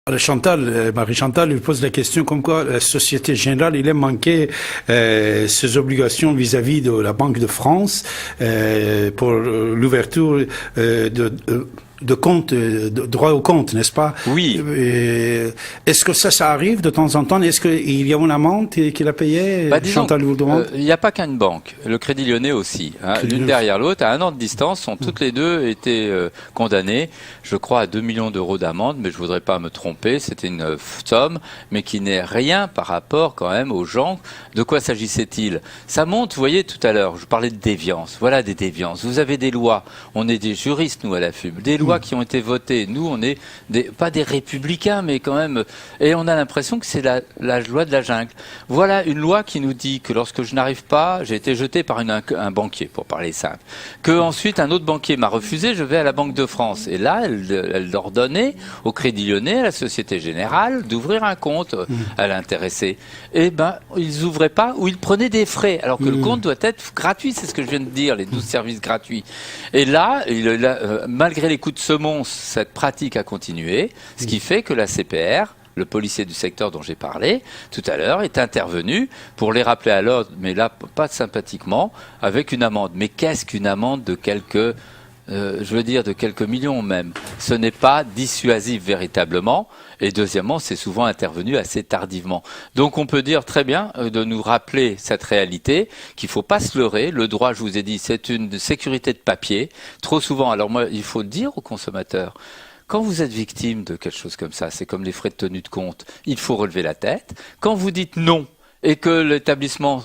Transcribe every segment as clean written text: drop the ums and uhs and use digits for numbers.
Marie-Chantal lui pose la question comme quoi la Société Générale, il a manqué ses obligations vis-à-vis de la Banque de France pour l'ouverture de compte, de droit au compte, n'est-ce pas? Oui. Est-ce que ça arrive de temps en temps? Est-ce qu'il y a une amende qu'il a payée, Chantal Lourdouan? Il n'y a pas qu'une banque, le Crédit Lyonnais aussi. L'une derrière l'autre, à 1 an de distance, ont toutes les deux été condamnées, je crois, à 2 millions d'euros d'amende, mais je voudrais pas me tromper, c'était une somme, mais qui n'est rien par rapport quand même aux gens. De quoi s'agissait-il? Ça monte, vous voyez, tout à l'heure, je parlais de déviance. Voilà des déviances. Vous avez des lois, on est des juristes, nous, à la FUB, des lois qui ont été votées. Nous, on est pas des républicains, mais quand même, et on a l'impression que c'est la loi de la jungle. Voilà une loi qui nous dit que lorsque je n'arrive pas, j'ai été jeté par un banquier, pour parler simple, que ensuite un autre banquier m'a refusé, je vais à la Banque de France. Et là, elle ordonnait au Crédit Lyonnais, à la Société Générale, d'ouvrir un compte à l'intéressé. Eh ben, ils ouvraient pas, ou ils prenaient des frais, alors que le compte doit être gratuit, c'est ce que je viens de dire, les 12 services gratuits. Et là, malgré les coups de semonce, cette pratique a continué, ce qui fait que la CPR, le policier du secteur dont j'ai parlé tout à l'heure, est intervenu pour les rappeler à l'ordre, mais là, pas sympathiquement, avec une amende. Mais qu'est-ce qu'une amende de quelques de quelques millions même? Ce n'est pas dissuasif véritablement. Et deuxièmement, c'est souvent intervenu assez tardivement. Donc on peut dire très bien de nous rappeler cette réalité, qu'il faut pas se leurrer. Le droit, je vous ai dit, c'est une sécurité de papier. Trop souvent, alors moi, il faut le dire aux consommateurs, quand vous êtes victime de quelque chose comme ça, c'est comme les frais de tenue de compte, il faut relever la tête. Quand vous dites non et que l'établissement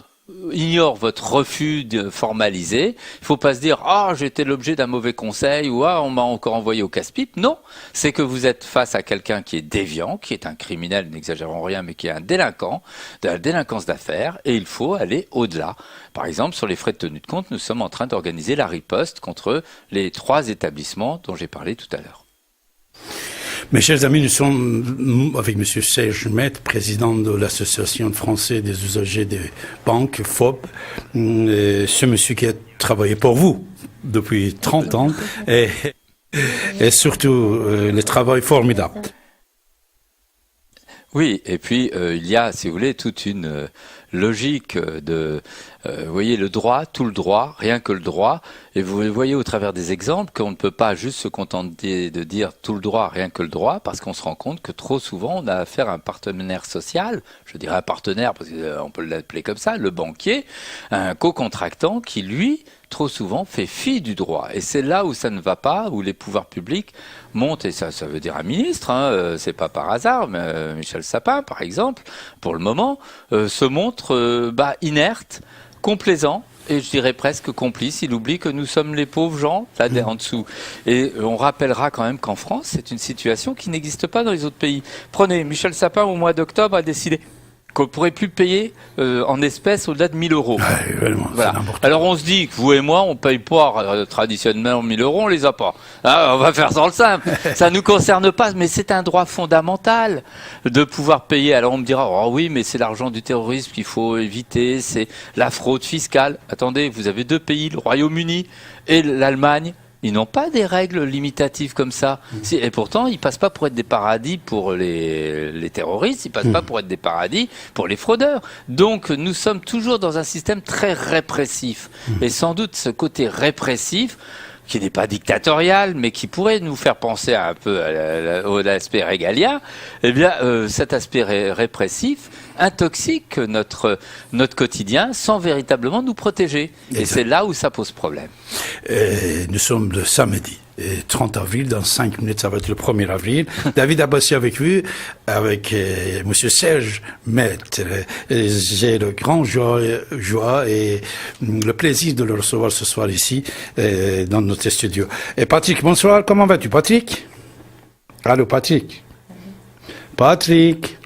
ignore votre refus de formaliser, il faut pas se dire j'ai été l'objet d'un mauvais conseil ou on m'a encore envoyé au casse-pipe. Non, c'est que vous êtes face à quelqu'un qui est déviant, qui est un criminel, n'exagérons rien, mais qui est un délinquant, de la délinquance d'affaires, et il faut aller au-delà. Par exemple, sur les frais de tenue de compte, nous sommes en train d'organiser la riposte contre les 3 établissements dont j'ai parlé tout à l'heure. Mes chers amis, nous sommes avec M. Serge Maître, président de l'Association française des usagers des banques, FOB. Ce monsieur qui a travaillé pour vous depuis 30 ans et surtout le travail formidable. Oui, et puis il y a, si vous voulez, toute une logique de, vous voyez, le droit, tout le droit, rien que le droit, et vous le voyez au travers des exemples qu'on ne peut pas juste se contenter de dire tout le droit, rien que le droit, parce qu'on se rend compte que trop souvent on a affaire à un partenaire social, je dirais un partenaire parce qu'on peut l'appeler comme ça, le banquier, un co-contractant qui lui, trop souvent, fait fi du droit. Et c'est là où ça ne va pas, où les pouvoirs publics montent, et ça veut dire un ministre, c'est pas par hasard, mais Michel Sapin, par exemple, pour le moment, se montre inerte, complaisant, et je dirais presque complice. Il oublie que nous sommes les pauvres gens là en dessous. Et on rappellera quand même qu'en France, c'est une situation qui n'existe pas dans les autres pays. Prenez, Michel Sapin, au mois d'octobre, a décidé qu'on ne pourrait plus payer en espèces au-delà de 1 000 euros. Ouais, vraiment, voilà. Alors on se dit que vous et moi, on paye pas traditionnellement 1 000 euros, on les a pas. On va faire dans le simple. Ça nous concerne pas, mais c'est un droit fondamental de pouvoir payer. Alors on me dira, oui, mais c'est l'argent du terrorisme qu'il faut éviter, c'est la fraude fiscale. Attendez, vous avez 2 pays, le Royaume-Uni et l'Allemagne. Ils n'ont pas des règles limitatives comme ça. Et pourtant, ils passent pas pour être des paradis pour les terroristes, ils passent pas pour être des paradis pour les fraudeurs. Donc, nous sommes toujours dans un système très répressif. Et sans doute, ce côté répressif, qui n'est pas dictatorial, mais qui pourrait nous faire penser un peu à l'aspect régalien, eh bien, cet aspect répressif intoxique notre quotidien sans véritablement nous protéger. Et c'est là où ça pose problème. Nous sommes le samedi 30 avril, dans 5 minutes, ça va être le 1er avril. David Abbassi avec vous, avec Monsieur Serge Maître. J'ai le grand joie et le plaisir de le recevoir ce soir ici, dans notre studio. Et Patrick, bonsoir, comment vas-tu, Patrick? Allô, Patrick? Patrick,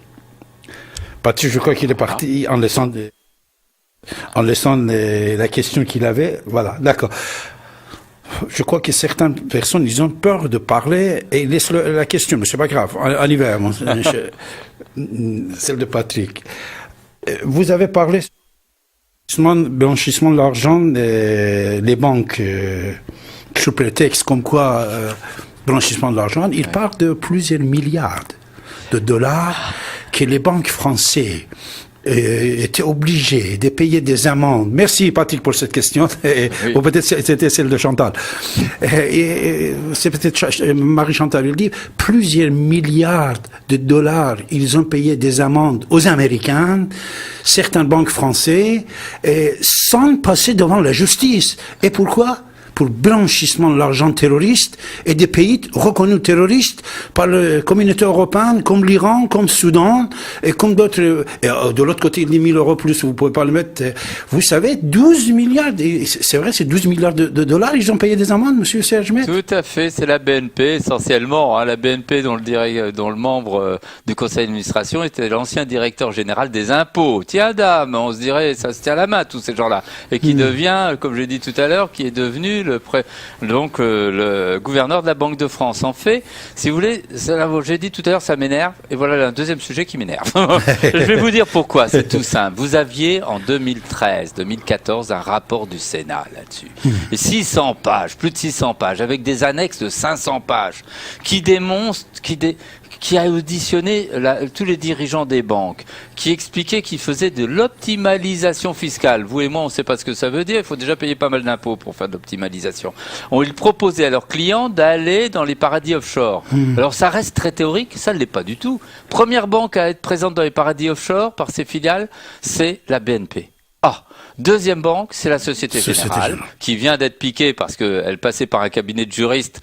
je crois qu'il est parti en laissant la question qu'il avait. Voilà, d'accord. Je crois que certaines personnes, ils ont peur de parler et ils laissent la question, mais c'est pas grave. En hiver, celle de Patrick. Vous avez parlé blanchissement de l'argent des banques sous prétexte comme quoi blanchissement de l'argent, il parle de plusieurs milliards. de dollars que les banques françaises étaient obligés de payer des amendes. Merci Patrick pour cette question. Ou peut-être c'était celle de Chantal. C'est peut-être Marie-Chantal il dit, plusieurs milliards de dollars, ils ont payé des amendes aux Américains, certaines banques françaises, sans passer devant la justice. Et pourquoi? Pour blanchissement de l'argent terroriste et des pays reconnus terroristes par la communauté européenne, comme l'Iran, comme le Soudan, et comme d'autres. Et de l'autre côté, il dit 1000 euros plus, vous pouvez pas le mettre. Vous savez, 12 milliards, c'est vrai, c'est 12 milliards de dollars, ils ont payé des amendes, monsieur Serge Met? Tout à fait, c'est la BNP, essentiellement. Hein, la BNP, dont le membre du conseil d'administration était l'ancien directeur général des impôts. Tiens, dame, on se dirait, ça se tient à la main, tous ces gens-là. Et qui devient, comme j'ai dit tout à l'heure, qui est devenu le gouverneur de la Banque de France. En fait, si vous voulez, j'ai dit tout à l'heure, ça m'énerve, et voilà un deuxième sujet qui m'énerve. Je vais vous dire pourquoi, c'est tout simple. Vous aviez en 2013-2014 un rapport du Sénat là-dessus. Et 600 pages, plus de 600 pages, avec des annexes de 500 pages, qui démontrent, qui a auditionné tous les dirigeants des banques, qui expliquait qu'ils faisaient de l'optimalisation fiscale. Vous et moi, on ne sait pas ce que ça veut dire. Il faut déjà payer pas mal d'impôts pour faire de l'optimalisation. Ils proposaient à leurs clients d'aller dans les paradis offshore. Alors ça reste très théorique, ça ne l'est pas du tout. Première banque à être présente dans les paradis offshore par ses filiales, c'est la BNP. Deuxième banque, c'est la Société Générale, qui vient d'être piquée parce qu'elle passait par un cabinet de juristes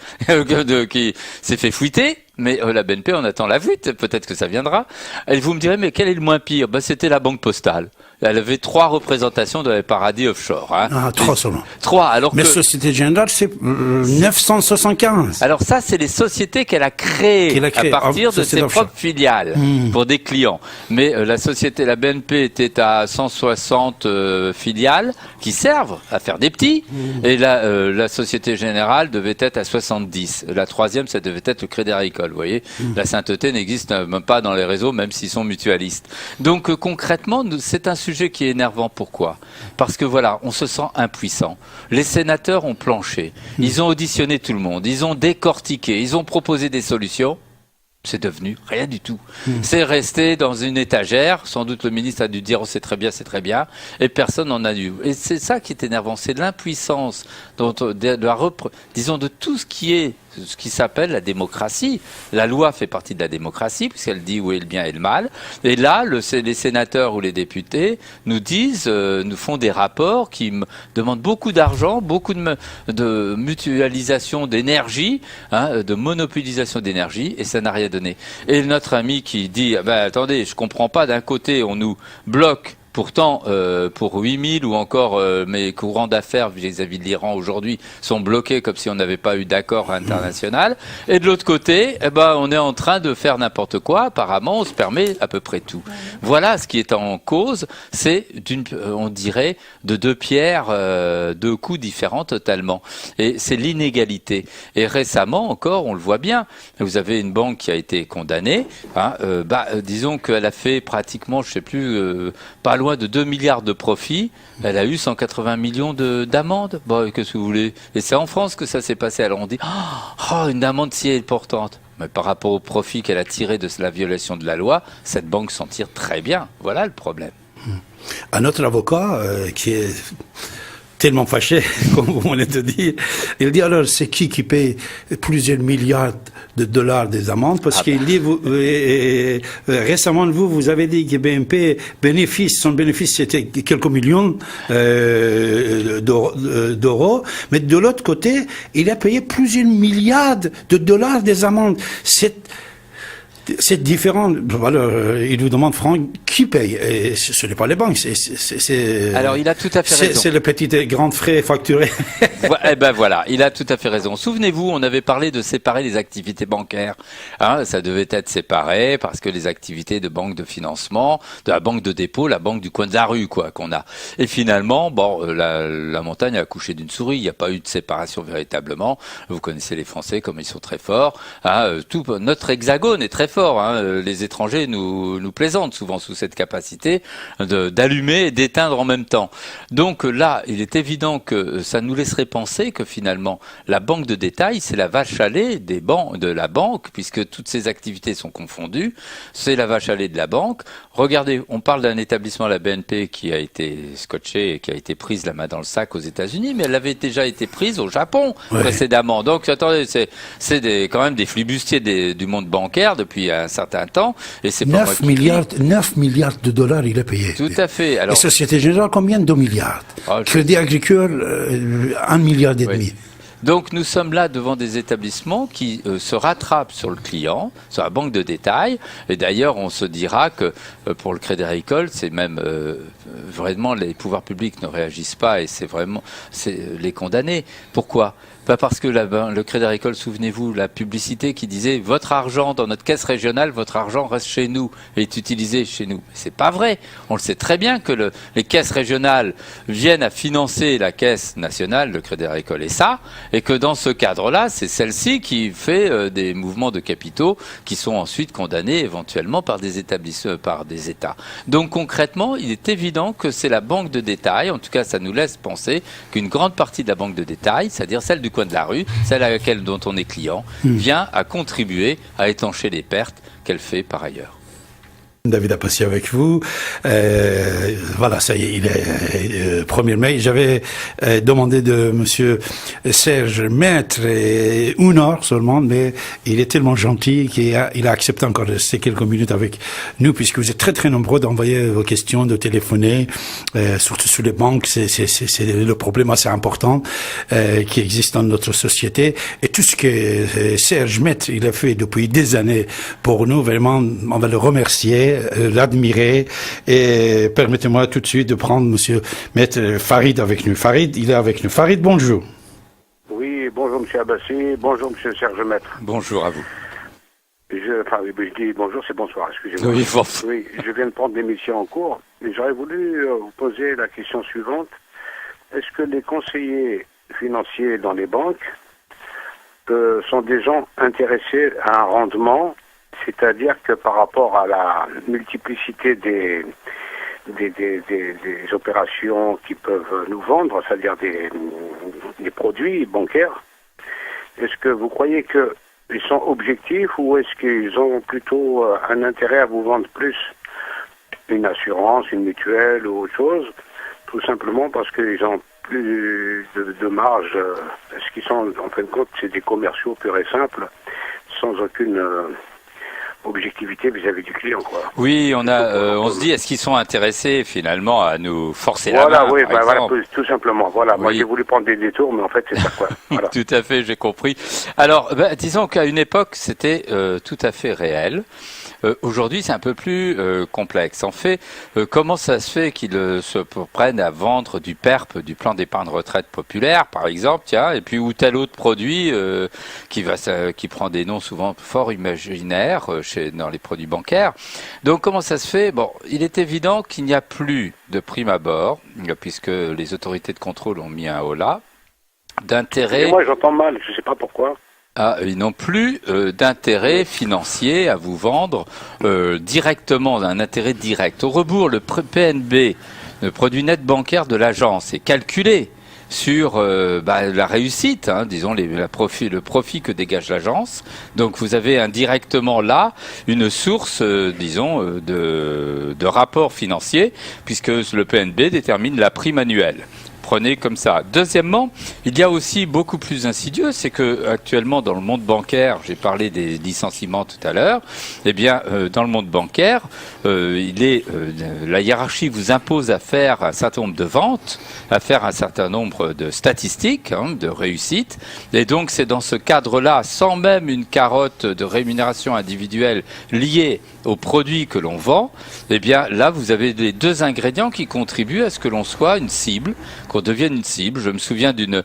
qui s'est fait fouetter. Mais la BNP, on attend la fuite, peut-être que ça viendra. Et vous me direz, mais quel est le moins pire? C'était la Banque Postale. Elle avait 3 représentations dans les paradis offshore. Hein. 3 seulement. 3, alors mais Société Générale, c'est 975. Alors ça, c'est les sociétés qu'elle a créées à partir de ses propres filiales pour des clients. Mais la BNP était à 160 filiales qui servent à faire des petits. Et la Société Générale devait être à 70. La troisième, ça devait être le Crédit Agricole. Vous voyez, la sainteté n'existe même pas dans les réseaux, même s'ils sont mutualistes. Donc concrètement, c'est un sujet qui est énervant. Pourquoi? Parce que voilà, on se sent impuissant. Les sénateurs ont planché, ils ont auditionné tout le monde, ils ont décortiqué, ils ont proposé des solutions. C'est devenu rien du tout. C'est resté dans une étagère. Sans doute le ministre a dû dire, oh, c'est très bien, et personne n'en a eu. Et c'est ça qui est énervant, c'est l'impuissance, disons, de tout ce qui s'appelle la démocratie. La loi fait partie de la démocratie, puisqu'elle dit où est le bien et le mal. Et là, les sénateurs ou les députés nous disent, nous font des rapports qui demandent beaucoup d'argent, beaucoup de mutualisation d'énergie, de monopolisation d'énergie, et ça n'a rien donné. Et notre ami qui dit, attendez, je comprends pas, d'un côté, on nous bloque. Pourtant, pour 8000 ou encore mes courants d'affaires vis-à-vis de l'Iran aujourd'hui sont bloqués comme si on n'avait pas eu d'accord international. Et de l'autre côté, on est en train de faire n'importe quoi. Apparemment, on se permet à peu près tout. Voilà ce qui est en cause. C'est on dirait, de 2 pierres, 2 coups différents totalement. Et c'est l'inégalité. Et récemment encore, on le voit bien. Vous avez une banque qui a été condamnée. Disons qu'elle a fait pratiquement, je sais plus, pas loin de 2 milliards de profits, elle a eu 180 millions d'amendes. Qu'est-ce que vous voulez? Et c'est en France que ça s'est passé. Alors on dit, une amende si importante. Mais par rapport au profit qu'elle a tiré de la violation de la loi, cette banque s'en tire très bien. Voilà le problème. Un autre avocat qui est tellement fâché, comme vous venez de dire, il dit alors c'est qui paye plusieurs milliards de dollars des amendes, parce qu'il dit, récemment vous avez dit que BNP, son bénéfice c'était quelques millions d'euros, mais de l'autre côté, il a payé plusieurs milliards de dollars des amendes. C'est différent. Alors, il vous demande, Franck, qui paye? Et ce n'est pas les banques. Alors, il a tout à fait raison. C'est le petit et grand frais facturé. Voilà, il a tout à fait raison. Souvenez-vous, on avait parlé de séparer les activités bancaires. Ça devait être séparé parce que les activités de banque de financement, de la banque de dépôt, la banque du coin de la rue, qu'on a. Et finalement, la montagne a accouché d'une souris. Il n'y a pas eu de séparation véritablement. Vous connaissez les Français comme ils sont très forts. Notre hexagone est très fort. Les étrangers nous plaisantent souvent sous cette capacité d'allumer et d'éteindre en même temps. Donc là, il est évident que ça ne nous laisserait penser que finalement, la banque de détail, c'est la vache à lait de la banque, puisque toutes ces activités sont confondues. C'est la vache à lait de la banque. Regardez, on parle d'un établissement, la BNP, qui a été scotché et qui a été prise la main dans le sac aux États-Unis, mais elle avait déjà été prise au Japon précédemment. Donc, attendez, c'est quand même des flibustiers du monde bancaire depuis un certain temps. Et c'est 9 milliards de dollars, il a payé. Tout à fait. Alors, et Société Générale, combien? 2 milliards. Crédit Agricole, 1 milliard et demi. Donc nous sommes là devant des établissements qui se rattrapent sur le client, sur la banque de détail. Et d'ailleurs, on se dira que pour le Crédit Agricole, c'est même vraiment les pouvoirs publics ne réagissent pas et c'est les condamner. Pourquoi ? Pas parce que le Crédit Agricole, souvenez-vous, la publicité qui disait « Votre argent dans notre caisse régionale, votre argent reste chez nous et est utilisé chez nous ». C'est pas vrai. On le sait très bien que les caisses régionales viennent à financer la caisse nationale, le Crédit Agricole et ça, et que dans ce cadre-là, c'est celle-ci qui fait des mouvements de capitaux qui sont ensuite condamnés éventuellement par des établissements, par des États. Donc concrètement, il est évident que c'est la banque de détail, en tout cas ça nous laisse penser qu'une grande partie de la banque de détail, c'est-à-dire celle du coin de la rue, celle dont on est client, vient à contribuer à étancher les pertes qu'elle fait par ailleurs. David Abbassi avec vous. Voilà, ça y est, il est 1er mai. J'avais demandé de monsieur Serge Maître une heure seulement, mais il est tellement gentil qu'il a accepté encore de rester quelques minutes avec nous, puisque vous êtes très très nombreux d'envoyer vos questions, de téléphoner, surtout sur les banques. C'est le problème assez important qui existe dans notre société. Et tout ce que Serge Maître il a fait depuis des années pour nous, vraiment, on va le remercier, l'admirer, et permettez-moi tout de suite de prendre monsieur Maître Farid avec nous. Farid, il est avec nous. Farid, bonjour. Oui, bonjour monsieur Abbassi, bonjour monsieur Serge Maître. Bonjour à vous. Je dis bonjour, c'est bonsoir, excusez-moi. Oui, je viens de prendre l'émission en cours, et j'aurais voulu vous poser la question suivante. Est-ce que les conseillers financiers dans les banques sont des gens intéressés à un rendement, c'est-à-dire que par rapport à la multiplicité des opérations qui peuvent nous vendre, c'est-à-dire des produits bancaires, est-ce que vous croyez qu'ils sont objectifs ou est-ce qu'ils ont plutôt un intérêt à vous vendre plus une assurance, une mutuelle ou autre chose, tout simplement parce qu'ils ont plus de marge, parce qu'ils sont, en fin de compte, c'est des commerciaux purs et simples, sans aucune objectivité vis-à-vis du client, quoi. Oui, on se dit, est-ce qu'ils sont intéressés finalement à nous forcer la main, oui, par exemple. voilà, tout simplement. Voilà, moi j'ai voulu prendre des détours, mais en fait c'est ça, quoi. Voilà. Tout à fait, j'ai compris. Alors, disons qu'à une époque, c'était tout à fait réel. Aujourd'hui, c'est un peu plus complexe. En fait, comment ça se fait qu'ils se prennent à vendre du PERP, du plan d'épargne retraite populaire, par exemple, tiens, et puis ou tel autre produit qui prend des noms souvent fort imaginaires dans les produits bancaires. Donc, comment ça se fait? Bon, il est évident qu'il n'y a plus de prime abord, puisque les autorités de contrôle ont mis un holà d'intérêt. Moi, j'entends mal, je ne sais pas pourquoi. Ils n'ont plus d'intérêt financier à vous vendre directement, un intérêt direct. Au rebours, le PNB, le produit net bancaire de l'agence, est calculé sur la réussite, disons le profit que dégage l'agence. Donc vous avez indirectement là une source, de rapport financier, puisque le PNB détermine la prime annuelle. Prenez comme ça. Deuxièmement, il y a aussi beaucoup plus insidieux, c'est que actuellement dans le monde bancaire, j'ai parlé des licenciements tout à l'heure, eh bien dans le monde bancaire, la hiérarchie vous impose à faire un certain nombre de ventes, à faire un certain nombre de statistiques, de réussite, et donc c'est dans ce cadre-là, sans même une carotte de rémunération individuelle liée aux produits que l'on vend, eh bien là vous avez les deux ingrédients qui contribuent à ce que l'on soit une cible, qu'on devienne une cible. Je me souviens d'une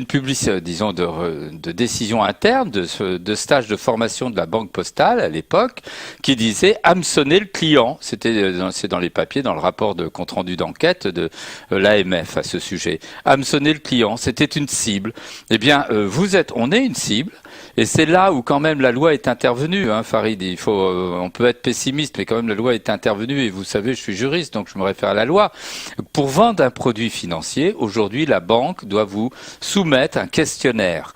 publicité, disons, de décision interne, de stage de formation de la Banque Postale à l'époque, qui disait hameçonner le client. C'est dans les papiers, dans le rapport de compte rendu d'enquête de l'AMF à ce sujet. Hameçonner le client, c'était une cible. Eh bien, on est une cible. Et c'est là où quand même la loi est intervenue, hein, Farid. On peut être pessimiste, mais quand même la loi est intervenue. Et vous savez, je suis juriste, donc je me réfère à la loi. Pour vendre un produit financier, aujourd'hui, la banque doit vous soumettre un questionnaire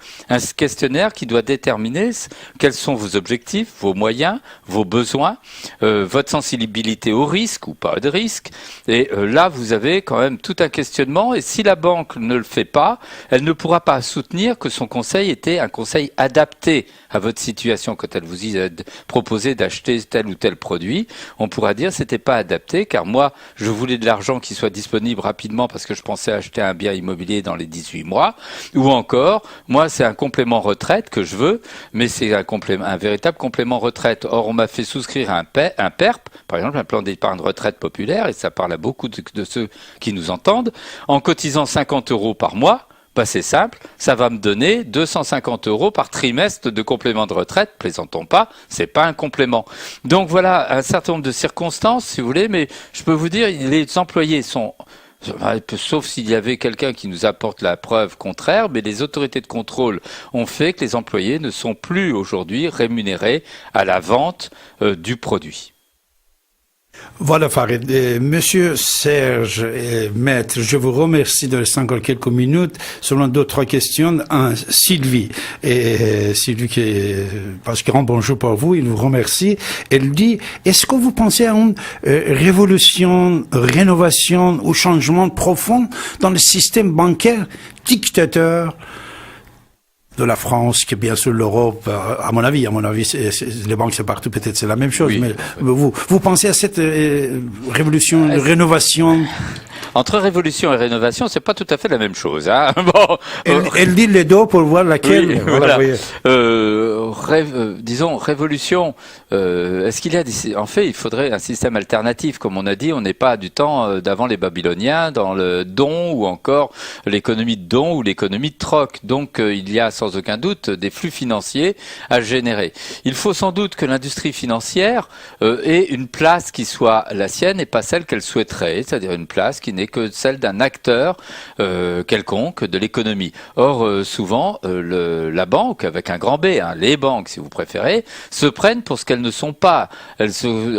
qui doit déterminer quels sont vos objectifs, vos moyens, vos besoins, votre sensibilité au risque ou pas de risque. Et là, vous avez quand même tout un questionnement. Et si la banque ne le fait pas, elle ne pourra pas soutenir que son conseil était un conseil adapté à votre situation. Quand elle vous a proposé d'acheter tel ou tel produit, on pourra dire c'était pas adapté, car moi, je voulais de l'argent qui soit disponible rapidement parce que je pensais acheter un bien immobilier dans les 18 mois. Ou encore, moi, c'est un complément retraite que je veux, mais c'est un véritable complément retraite. Or, on m'a fait souscrire un PERP, par exemple, un plan d'épargne retraite populaire, et ça parle à beaucoup de ceux qui nous entendent, en cotisant 50 € par mois. C'est simple, ça va me donner 250 € par trimestre de complément de retraite. Plaisantons pas, c'est pas un complément. Donc voilà un certain nombre de circonstances, si vous voulez, mais je peux vous dire, les employés sont, sauf s'il y avait quelqu'un qui nous apporte la preuve contraire, mais les autorités de contrôle ont fait que les employés ne sont plus aujourd'hui rémunérés à la vente du produit. Voilà, Farid. Monsieur Serge, maître, je vous remercie de rester encore quelques minutes. Selon deux, trois questions. Sylvie. Sylvie qui passe grand bonjour pour vous, il vous remercie. Elle dit, est-ce que vous pensez à une révolution, rénovation ou changement profond dans le système bancaire dictateur de la France, qui est bien sûr l'Europe, à mon avis, les banques c'est partout, peut-être c'est la même chose, oui, mais vous pensez à cette révolution, rénovation? Entre révolution et rénovation, c'est pas tout à fait la même chose, hein. Bon, elle dit les deux pour voir laquelle. Oui, voilà. Disons révolution. Est-ce qu'il y a en fait, il faudrait un système alternatif, comme on a dit. On n'est pas du temps d'avant les Babyloniens dans le don ou encore l'économie de don ou l'économie de troc. Donc il y a sans aucun doute des flux financiers à générer. Il faut sans doute que l'industrie financière ait une place qui soit la sienne et pas celle qu'elle souhaiterait, c'est-à-dire une place qui n'est que celle d'un acteur quelconque de l'économie. Or, souvent, la banque, avec un grand B, hein, les banques si vous préférez, se prennent pour ce qu'elles ne sont pas. Elles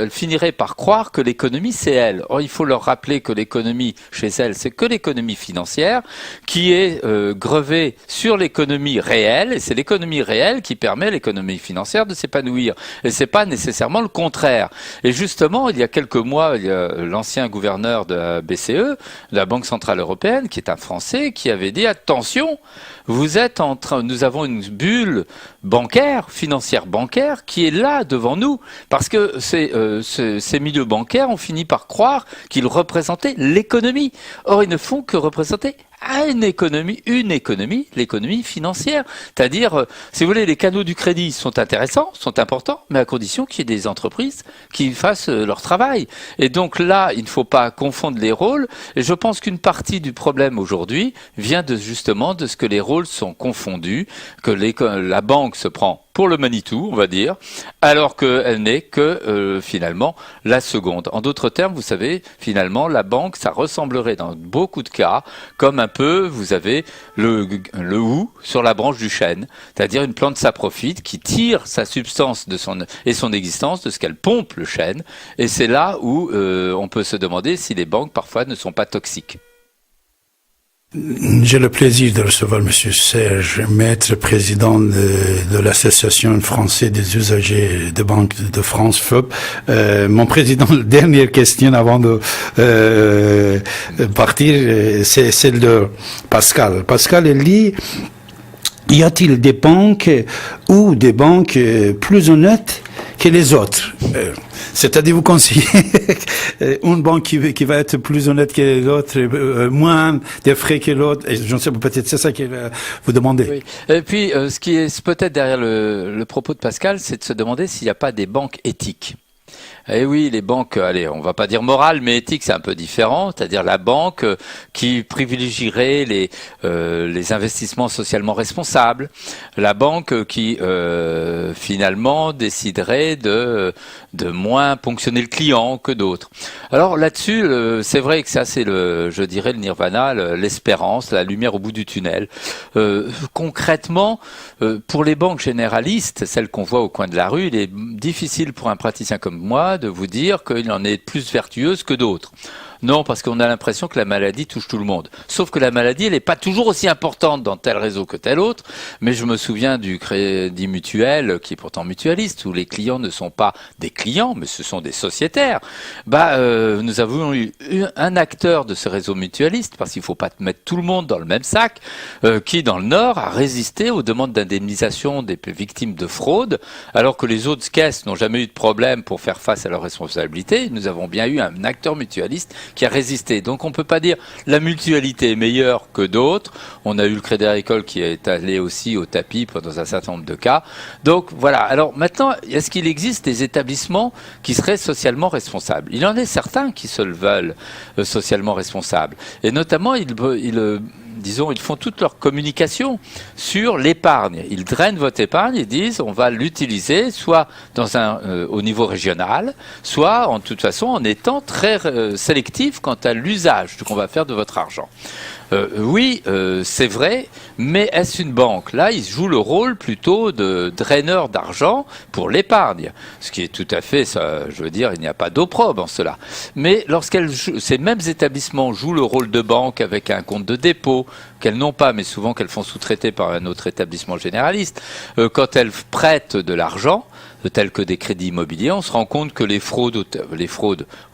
finiraient par croire que l'économie, c'est elle. Or, il faut leur rappeler que l'économie, chez elles, c'est que l'économie financière qui est grevée sur l'économie réelle, et c'est l'économie réelle qui permet à l'économie financière de s'épanouir. Et c'est pas nécessairement le contraire. Et justement, il y a quelques mois, il y a l'ancien gouverneur de la BCE, la Banque Centrale Européenne, qui est un Français, qui avait dit attention, nous avons une bulle bancaire, financière bancaire, qui est là devant nous, parce que ces milieux bancaires ont fini par croire qu'ils représentaient l'économie. Or, ils ne font que représenter une économie, l'économie financière. C'est-à-dire, si vous voulez, les canaux du crédit sont intéressants, sont importants, mais à condition qu'il y ait des entreprises qui fassent leur travail. Et donc là, il ne faut pas confondre les rôles. Et je pense qu'une partie du problème aujourd'hui vient justement de ce que les rôles sont confondus, que la banque se prend pour le Manitou, on va dire, alors qu'elle n'est que finalement la seconde. En d'autres termes, vous savez, finalement, la banque, ça ressemblerait dans beaucoup de cas comme un peu, vous avez le hou sur la branche du chêne, c'est-à-dire une plante saprophyte qui tire sa substance et son existence de ce qu'elle pompe le chêne, et c'est là où on peut se demander si les banques parfois ne sont pas toxiques. J'ai le plaisir de recevoir Monsieur Serge, maître président de l'Association française des usagers de Banque de France, FEUP. Mon président, dernière question avant de partir, c'est celle de Pascal. Pascal, elle dit, y a-t-il des banques ou des banques plus honnêtes que les autres? C'est-à-dire, vous conseillez une banque qui va être plus honnête que les autres, moins de frais que l'autre. Je ne sais pas, peut-être c'est ça que vous demandez. Oui. Et puis, ce qui est peut-être derrière le propos de Pascal, c'est de se demander s'il n'y a pas des banques éthiques. Eh oui, les banques, allez, on va pas dire morale, mais éthique, c'est un peu différent. C'est-à-dire la banque qui privilégierait les investissements socialement responsables, la banque qui finalement déciderait de moins ponctionner le client que d'autres. Alors là-dessus, c'est vrai que ça, c'est je dirais le nirvana, l'espérance, la lumière au bout du tunnel. Concrètement, pour les banques généralistes, celles qu'on voit au coin de la rue, il est difficile pour un praticien comme moi de vous dire qu'il en est plus vertueuse que d'autres. Non, parce qu'on a l'impression que la maladie touche tout le monde. Sauf que la maladie, elle n'est pas toujours aussi importante dans tel réseau que tel autre. Mais je me souviens du Crédit Mutuel, qui est pourtant mutualiste, où les clients ne sont pas des clients, mais ce sont des sociétaires. Nous avons eu un acteur de ce réseau mutualiste, parce qu'il ne faut pas mettre tout le monde dans le même sac, qui, dans le Nord, a résisté aux demandes d'indemnisation des victimes de fraude, alors que les autres caisses n'ont jamais eu de problème pour faire face à leurs responsabilités. Nous avons bien eu un acteur mutualiste qui a résisté. Donc on peut pas dire la mutualité est meilleure que d'autres. On a eu le Crédit Agricole qui est allé aussi au tapis dans un certain nombre de cas. Donc voilà. Alors maintenant, est-ce qu'il existe des établissements qui seraient socialement responsables? Il en est certains qui se le veulent socialement responsables. Et notamment, ils font toute leur communication sur l'épargne. Ils drainent votre épargne, ils disent on va l'utiliser soit au niveau régional, soit en toute façon en étant très sélectif quant à l'usage qu'on va faire de votre argent. Oui, c'est vrai, mais est-ce une banque? Là, ils jouent le rôle plutôt de draineur d'argent pour l'épargne, ce qui est tout à fait, ça, je veux dire, il n'y a pas d'opprobre en cela. Mais ces mêmes établissements jouent le rôle de banque avec un compte de dépôt, qu'elles n'ont pas, mais souvent qu'elles font sous-traiter par un autre établissement généraliste, quand elles prêtent de l'argent, tels que des crédits immobiliers, on se rend compte que les fraudes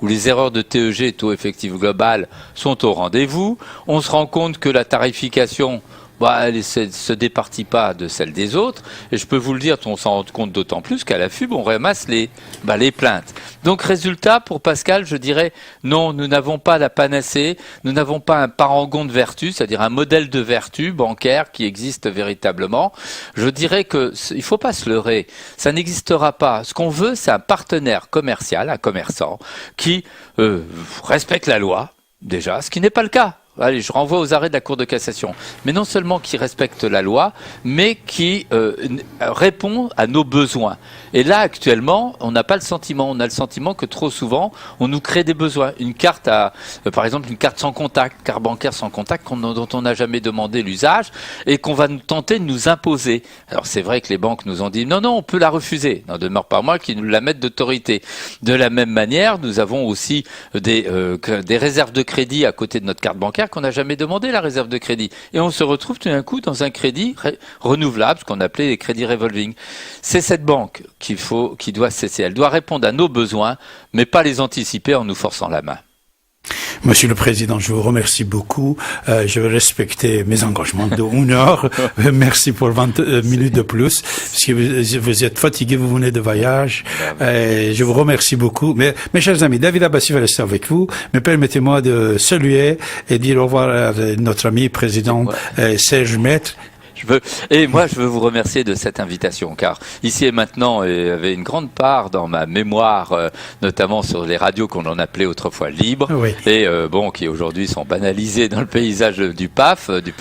ou les erreurs de TEG, taux effectif global, sont au rendez-vous. On se rend compte que la tarification, elle ne se départit pas de celle des autres. Et je peux vous le dire, on s'en rend compte d'autant plus qu'à la FUB, on ramasse les plaintes. Donc, résultat, pour Pascal, je dirais, non, nous n'avons pas la panacée, nous n'avons pas un parangon de vertu, c'est-à-dire un modèle de vertu bancaire qui existe véritablement. Je dirais que il faut pas se leurrer, ça n'existera pas. Ce qu'on veut, c'est un partenaire commercial, un commerçant, qui respecte la loi, déjà, ce qui n'est pas le cas. Allez, je renvoie aux arrêts de la Cour de cassation. Mais non seulement qui respecte la loi, mais qui répond à nos besoins. Et là, actuellement, on n'a pas le sentiment. On a le sentiment que trop souvent, on nous crée des besoins. Une carte par exemple, une carte sans contact, carte bancaire sans contact, dont on n'a jamais demandé l'usage, et qu'on va tenter de nous imposer. Alors c'est vrai que les banques nous ont dit non, on peut la refuser. N'en demeure pas moins qu'ils nous la mettent d'autorité. De la même manière, nous avons aussi des réserves de crédit à côté de notre carte bancaire qu'on n'a jamais demandé la réserve de crédit. Et on se retrouve tout d'un coup dans un crédit renouvelable, ce qu'on appelait les crédits revolving. C'est cette banque qui doit cesser. Elle doit répondre à nos besoins, mais pas les anticiper en nous forçant la main. Monsieur le Président, je vous remercie beaucoup. Je vais respecter mes engagements de 1 heure. Merci pour 20 minutes de plus. Parce que vous êtes fatigué, vous venez de voyage. Je vous remercie beaucoup. Mais, mes chers amis, David Abbassi va rester avec vous. Mais permettez-moi de saluer et dire au revoir à notre ami président Serge Maître. Et moi, je veux vous remercier de cette invitation, car ici et maintenant, il y avait une grande part dans ma mémoire, notamment sur les radios qu'on en appelait autrefois libres, et qui aujourd'hui sont banalisées dans le paysage du PAF, du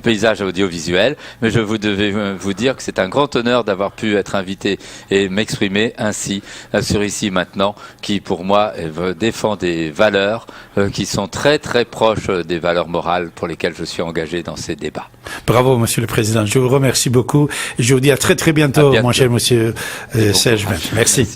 paysage audiovisuel. Mais je devais vous dire que c'est un grand honneur d'avoir pu être invité et m'exprimer ainsi sur Ici Maintenant, qui pour moi défend des valeurs qui sont très très proches des valeurs morales pour lesquelles je suis engagé dans ces débats. Bravo, Monsieur le Président. Je vous remercie beaucoup. Je vous dis à très très bientôt, mon cher Monsieur Serge. Merci.